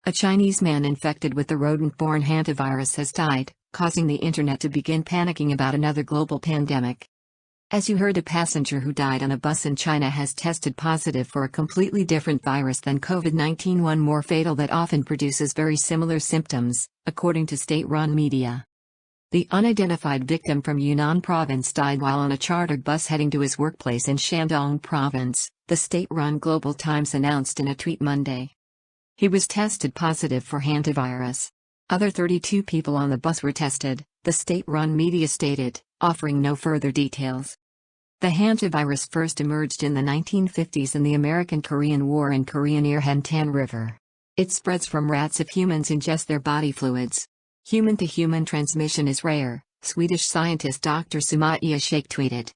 A Chinese man infected with the rodent-borne hantavirus has died, causing the internet to begin panicking about another global pandemic. As you heard, a passenger who died on a bus in China has tested positive for a completely different virus than COVID-19, one more fatal that often produces very similar symptoms, according to state-run media. The unidentified victim from Yunnan province died while on a chartered bus heading to his workplace in Shandong province, the state-run Global Times announced in a tweet Monday. He was tested positive for hantavirus. Other 32 people on the bus were tested, the state-run media stated, offering no further details. The hantavirus first emerged in the 1950s in the American-Korean War in Korea near Hantan River. It spreads from rats if humans ingest their body fluids. Human-to-human transmission is rare, Swedish scientist Dr. Sumaiya Shaikh tweeted.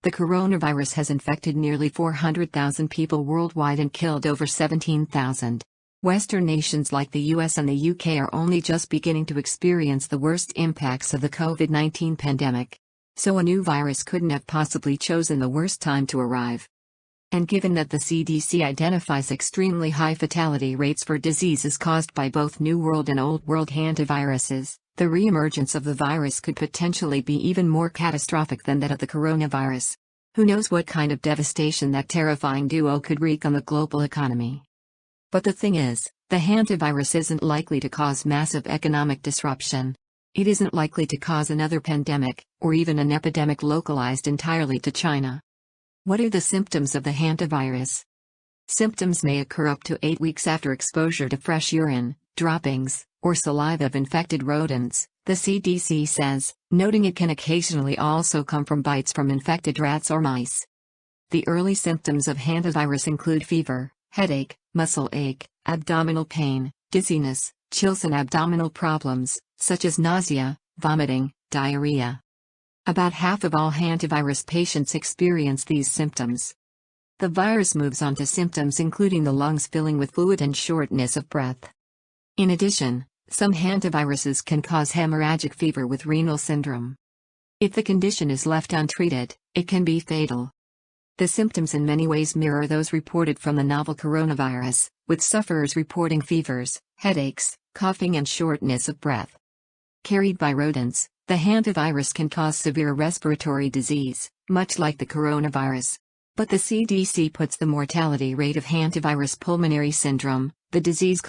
The coronavirus has infected nearly 400,000 people worldwide and killed over 17,000. Western nations like the US and the UK are only just beginning to experience the worst impacts of the COVID-19 pandemic. So a new virus couldn't have possibly chosen the worst time to arrive. And given that the CDC identifies extremely high fatality rates for diseases caused by both New World and Old World hantaviruses, the re-emergence of the virus could potentially be even more catastrophic than that of the coronavirus. Who knows what kind of devastation that terrifying duo could wreak on the global economy. But the thing is, the hantavirus isn't likely to cause massive economic disruption. It isn't likely to cause another pandemic, or even an epidemic localized entirely to China. What are the symptoms of the hantavirus? Symptoms may occur up to 8 weeks after exposure to fresh urine, droppings, or saliva of infected rodents, the CDC says, noting it can occasionally also come from bites from infected rats or mice. The early symptoms of hantavirus include fever, headache, muscle ache, abdominal pain, dizziness, chills and abdominal problems, such as nausea, vomiting, diarrhea. About half of all hantavirus patients experience these symptoms. The virus moves on to symptoms including the lungs filling with fluid and shortness of breath. In addition, some hantaviruses can cause hemorrhagic fever with renal syndrome. If the condition is left untreated, it can be fatal. The symptoms in many ways mirror those reported from the novel coronavirus, with sufferers reporting fevers, headaches, coughing and shortness of breath. Carried by rodents, the hantavirus can cause severe respiratory disease, much like the coronavirus. But the CDC puts the mortality rate of hantavirus pulmonary syndrome, the disease